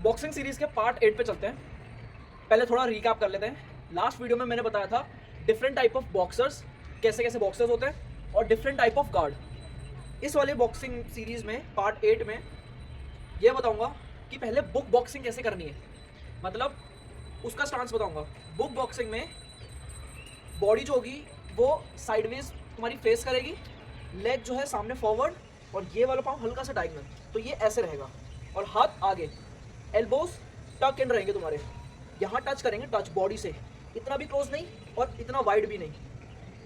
Boxing series के part 8 पे चलते हैं। पहले थोड़ा रिकैप कर लेते हैं। लास्ट वीडियो में मैंने बताया था डिफरेंट टाइप ऑफ बॉक्सर्स, कैसे कैसे बॉक्सर्स होते हैं और डिफरेंट टाइप ऑफ गार्ड। इस वाले बॉक्सिंग सीरीज में पार्ट 8 में ये बताऊंगा कि पहले बुक बॉक्सिंग कैसे करनी है, मतलब उसका स्टांस बताऊंगा। बुक बॉक्सिंग में बॉडी जो होगी वो साइडवेज तुम्हारी फेस करेगी, लेग जो है सामने फॉरवर्ड और ये वाला पाँव हल्का सा डायगोनल, तो ये ऐसे रहेगा और हाथ आगे, एल्बोज टक इन रहेंगे तुम्हारे, यहाँ टच करेंगे, टच बॉडी से, इतना भी क्लोज नहीं और इतना वाइड भी नहीं।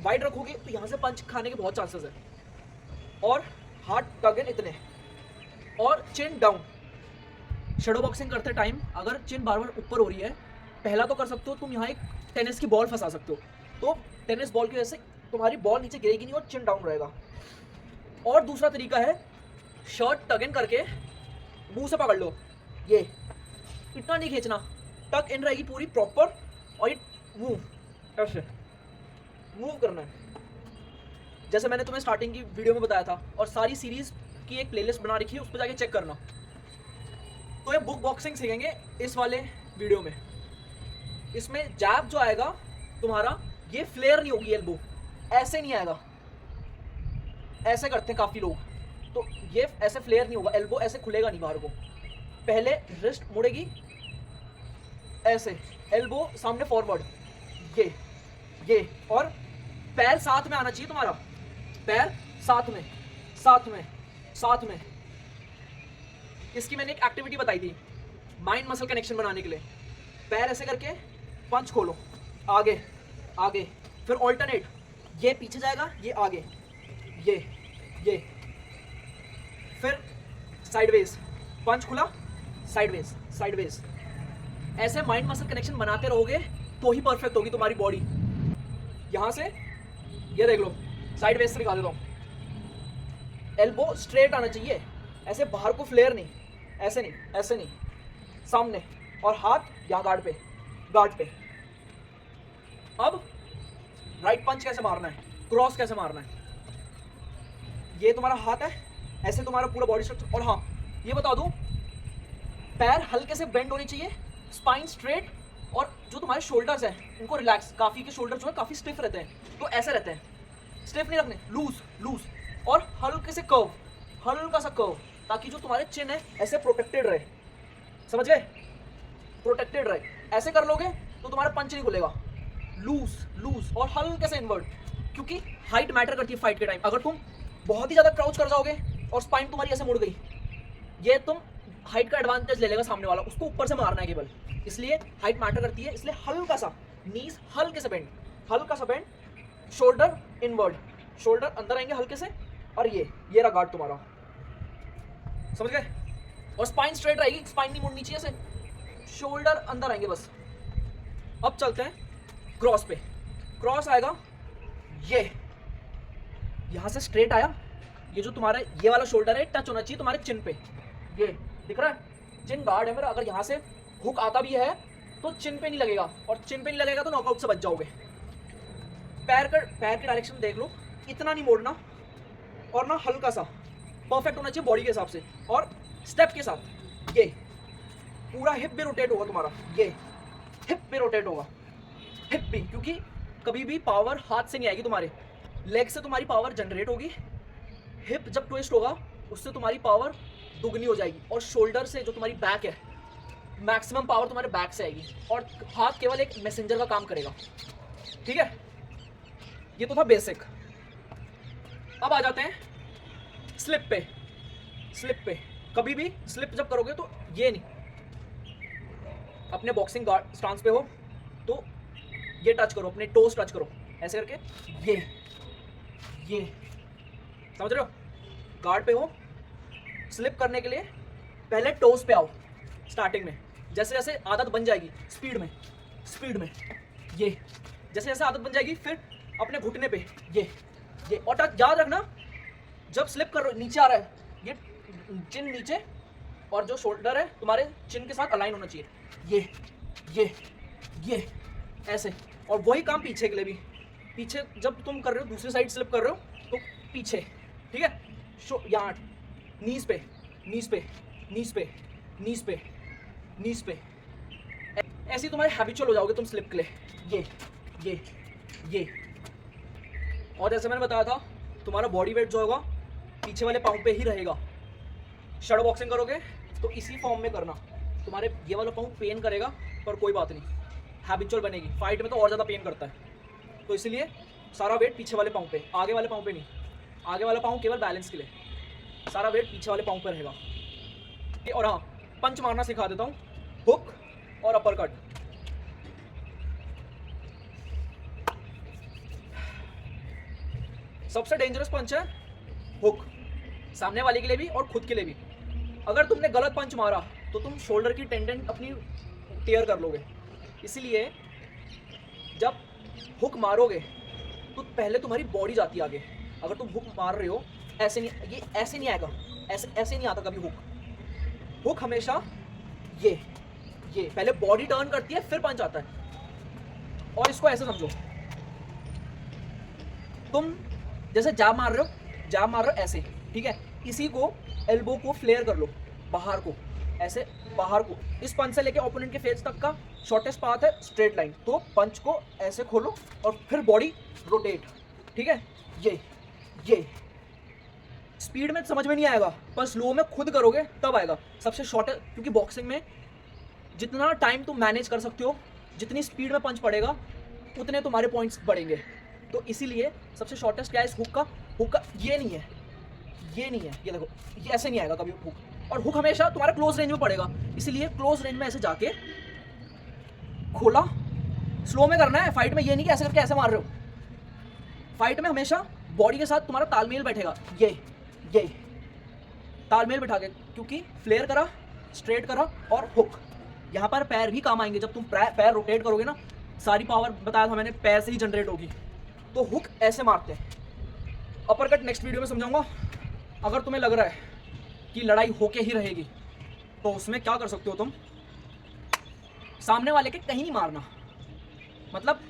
वाइड रखोगे तो यहाँ से पंच खाने के बहुत चांसेस है। और हाथ टक इन इतने, और चिन डाउन। शेडो बॉक्सिंग करते टाइम अगर चिन बार बार ऊपर हो रही है, पहला तो कर सकते हो तुम यहाँ एक टेनिस की बॉल फंसा सकते हो, तो टेनिस बॉल की वजह से तुम्हारी बॉल नीचे गिरेगी नहीं और चिन डाउन रहेगा। और दूसरा तरीका है शर्ट टक इन करके मुंह से पकड़ लो, ये इतना नहीं खींचना, टक इन रहेगी पूरी प्रॉपर, और ये मूव ऐसे मूव करना है, जैसे मैंने तुम्हें स्टार्टिंग की वीडियो में बताया था, और सारी सीरीज की एक प्लेलिस्ट बना रखी है, उस पर जाके चेक करना। तो ये बुक बॉक्सिंग सीखेंगे इस वाले वीडियो में। इसमें जैब जो आएगा तुम्हारा, ये फ्लेयर नहीं होगी, एल्बो ऐसे नहीं आएगा, ऐसे करते हैं काफ़ी लोग, तो ये ऐसे फ्लेयर नहीं होगा, एल्बो ऐसे खुलेगा नहीं बाहर को। पहले रिस्ट मुड़ेगी ऐसे, एल्बो सामने फॉरवर्ड, ये और पैर साथ में आना चाहिए तुम्हारा, पैर साथ में साथ में साथ में। इसकी मैंने एक एक्टिविटी बताई थी माइंड मसल कनेक्शन बनाने के लिए। पैर ऐसे करके पंच खोलो, आगे आगे, फिर ऑल्टरनेट, ये पीछे जाएगा, ये आगे, ये फिर साइडवेज, पंच खुला, साइडवेज साइडवेज। ऐसे माइंड मसल कनेक्शन बनाते रहोगे तो ही परफेक्ट होगी तुम्हारी बॉडी। यहाँ से ये देख लो, साइडवेज से दिखा देता हूँ। एल्बो स्ट्रेट आना चाहिए, ऐसे बाहर को फ्लेयर नहीं, ऐसे नहीं, ऐसे नहीं, सामने, और हाथ यहाँ गार्ड पे। अब राइट पंच कैसे मारना है, क्रॉस कैसे मारना है, ये तुम्हारा हाथ है, ऐसे तुम्हारा पूरा बॉडी स्ट्रक्चर। और हाँ, ये बता दूं, पैर हल्के से बेंड होने चाहिए, स्पाइन स्ट्रेट, और जो तुम्हारे शोल्डर्स हैं उनको रिलैक्स। काफ़ी के शोल्डर जो है काफ़ी स्टिफ रहते हैं, तो ऐसे रहते हैं, स्टिफ नहीं रखने, लूज, और हल्के से कर्व, हल्का सा कर्व, ताकि जो तुम्हारे चिन है ऐसे प्रोटेक्टेड रहे। समझ गए, प्रोटेक्टेड रहे। ऐसे कर लोगे तो तुम्हारा पंच नहीं खुलेगा, लूज और हल्के से इनवर्ट, क्योंकि हाइट मैटर करती है फाइट के टाइम। अगर तुम बहुत ही ज़्यादा क्राउच कर जाओगे और स्पाइन तुम्हारी ऐसे मुड़ गई, ये तुम हाइट का एडवांटेज ले लेगा सामने वाला, उसको ऊपर से मारना है केवल, इसलिए हाइट मैटर करती है। इसलिए हल्का सा नीज, हल्के से बेंड, शोल्डर इनवर्ड, शोल्डर अंदर आएंगे हल्के से, और ये रहा गार्ड तुम्हारा। समझ गए? और स्पाइन स्ट्रेट रहेगी, स्पाइन नहीं मुड़नी चाहिए, ऐसे शोल्डर अंदर आएंगे बस। अब चलते हैं क्रॉस पे। क्रॉस आएगा, ये यहां से स्ट्रेट आया, ये जो तुम्हारा ये वाला शोल्डर है टच होना चाहिए तुम्हारे चिन पे, ये दिख रहा है, चिन गार्ड है मेरा। अगर यहाँ से हुक आता भी है तो चिन पे नहीं लगेगा, और चिन पे नहीं लगेगा तो नॉकआउट से बच जाओगे। पैर के डायरेक्शन देख लो, इतना नहीं मोड़ना, और ना हल्का सा परफेक्ट होना चाहिए बॉडी के हिसाब से। और स्टेप के साथ ये पूरा हिप भी रोटेट होगा तुम्हारा, ये हिप भी रोटेट होगा, हिप भी, क्योंकि कभी भी पावर हाथ से नहीं आएगी, तुम्हारे लेग से तुम्हारी पावर जनरेट होगी। हिप जब ट्विस्ट होगा उससे तुम्हारी पावर दुगनी हो जाएगी, और शोल्डर से जो तुम्हारी बैक है, मैक्सिमम पावर तुम्हारे बैक से आएगी, और हाथ केवल एक मैसेंजर का काम करेगा। ठीक है, ये तो था बेसिक। अब आ जाते हैं स्लिप पे। कभी भी स्लिप जब करोगे तो ये नहीं, अपने बॉक्सिंग गार्ड स्टांस पे हो तो ये टच करो, अपने टोस टच करो, ऐसे करके, ये समझ रहे हो? गार्ड पे हो, स्लिप करने के लिए पहले टोस पे आओ स्टार्टिंग में, जैसे जैसे आदत बन जाएगी, स्पीड में ये, जैसे जैसे आदत बन जाएगी, फिर अपने घुटने पे ये, और टच याद रखना, जब स्लिप कर नीचे आ रहा है, ये चिन नीचे, और जो शोल्डर है तुम्हारे चिन के साथ अलाइन होना चाहिए, ये ऐसे। और वही काम पीछे के लिए भी, पीछे जब तुम कर रहे हो, दूसरी साइड स्लिप कर रहे हो तो पीछे, ठीक है, यहाँ नीज पे, नीज पे। ऐसे ही तुम्हारे हैबिचुअल हो जाओगे तुम स्लिप के लिए। ये और जैसे मैंने बताया था तुम्हारा बॉडी वेट जो होगा पीछे वाले पाँव पे ही रहेगा। शैडो बॉक्सिंग करोगे तो इसी फॉर्म में करना, तुम्हारे ये वाला पाँव पेन करेगा पर कोई बात नहीं, हैबिचुअल बनेगी। फाइट में तो और ज़्यादा पेन करता है, तो इसलिए सारा वेट पीछे वाले पाँव पे, आगे वाले पाँव पे नहीं। आगे वाला पाँव केवल बैलेंस के लिए, सारा वेट पीछे वाले पाँव पे रहेगा। और हाँ, पंच मारना सिखा देता हूँ, हुक और अपर कट। सबसे डेंजरस पंच है हुक, सामने वाले के लिए भी और खुद के लिए भी। अगर तुमने गलत पंच मारा तो तुम शोल्डर की टेंडन अपनी टेयर कर लोगे। इसलिए जब हुक मारोगे तो पहले तुम्हारी बॉडी जाती है आगे। अगर तुम हुक मार रहे हो ऐसे नहीं, ये ऐसे नहीं आएगा, ऐसे नहीं आता कभी हुक। हुक हमेशा ये पहले बॉडी टर्न करती है फिर पंच आता है। और इसको ऐसे समझो, तुम जैसे जाब मार रहे हो ऐसे, ठीक है। इसी को एल्बो को फ्लेयर कर लो बाहर को, ऐसे बाहर को। इस पंच से लेके ओपोनेंट के फेस तक का शॉर्टेस्ट पाथ है स्ट्रेट लाइन। तो पंच को ऐसे खोलो और फिर बॉडी रोटेट, ठीक है। ये स्पीड में समझ में नहीं आएगा, पर स्लो में खुद करोगे तब आएगा। सबसे शॉर्टेस्ट, क्योंकि बॉक्सिंग में जितना टाइम तुम मैनेज कर सकते हो, जितनी स्पीड में पंच पड़ेगा उतने तुम्हारे पॉइंट्स बढ़ेंगे। तो इसीलिए सबसे शॉर्टेस्ट क्या है इस हुक का ये नहीं है, ये देखो, ये ऐसे नहीं आएगा कभी हुक। और हुक हमेशा तुम्हारा क्लोज रेंज में पड़ेगा, इसीलिए क्लोज रेंज में ऐसे जाके खोला, स्लो में करना है। फाइट में ये नहीं कि ऐसे करके ऐसे मार रहे हो। फाइट में हमेशा बॉडी के साथ तुम्हारा तालमेल बैठेगा, ये तालमेल बैठा के, क्योंकि फ्लेयर करा, स्ट्रेट करा और हुक। यहाँ पर पैर भी काम आएंगे। जब तुम पैर रोटेट करोगे ना, सारी पावर बताया था मैंने पैर से ही जनरेट होगी। तो हुक ऐसे मारते हैं। अपर कट नेक्स्ट वीडियो में समझाऊंगा। अगर तुम्हें लग रहा है कि लड़ाई होके ही रहेगी तो उसमें क्या कर सकते हो, तुम सामने वाले के कहीं नहीं मारना, मतलब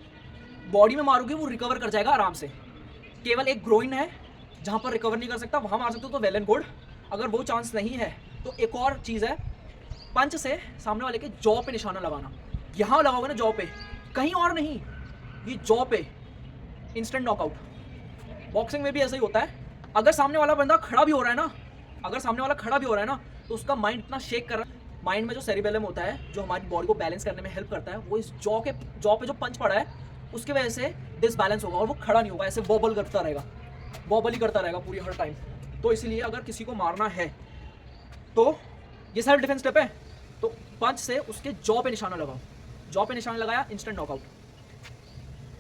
बॉडी में मारोगे वो रिकवर कर जाएगा आराम से। केवल एक ग्रोइन है जहाँ पर रिकवर नहीं कर सकता, वहाँ मार सकते हो तो वेल एंड गुड। अगर वो चांस नहीं है तो एक और चीज़ है, पंच से सामने वाले के जॉ पे निशाना लगाना। यहाँ लगाओगे ना जॉ पे, कहीं और नहीं, ये जॉ पे, इंस्टेंट नॉकआउट। बॉक्सिंग में भी ऐसा ही होता है। अगर सामने वाला बंदा खड़ा भी हो रहा है ना, तो उसका माइंड इतना शेक कर रहा है। माइंड में जो सेरिबेलम होता है, जो हमारी बॉडी को बैलेंस करने में हेल्प करता है, वो इस जॉ पे जो पंच पड़ा है उसके वजह से डिसबैलेंस होगा और वो खड़ा नहीं होगा, ऐसे वॉबल ही करता रहेगा पूरी हर टाइम। तो इसलिए अगर किसी को मारना है तो ये सेल्फ डिफेंस स्टेप है, तो पंच से उसके जॉ पे निशाना लगाओ। जॉ पे निशाना लगाया, इंस्टेंट नॉकआउट।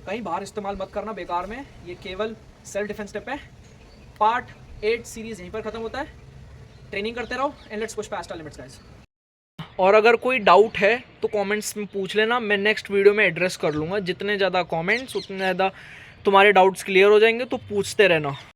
कहीं बाहर इस्तेमाल मत करना बेकार में, ये केवल सेल्फ डिफेंस स्टेप है। पार्ट 8 सीरीज यहीं पर खत्म होता है। ट्रेनिंग करते रहो and let's push past our limits guys. और अगर कोई डाउट है तो कमेंट्स में पूछ लेना, मैं नेक्स्ट वीडियो में एड्रेस कर लूँगा। जितने ज़्यादा कमेंट्स उतने ज़्यादा तुम्हारे डाउट्स क्लियर हो जाएंगे, तो पूछते रहना।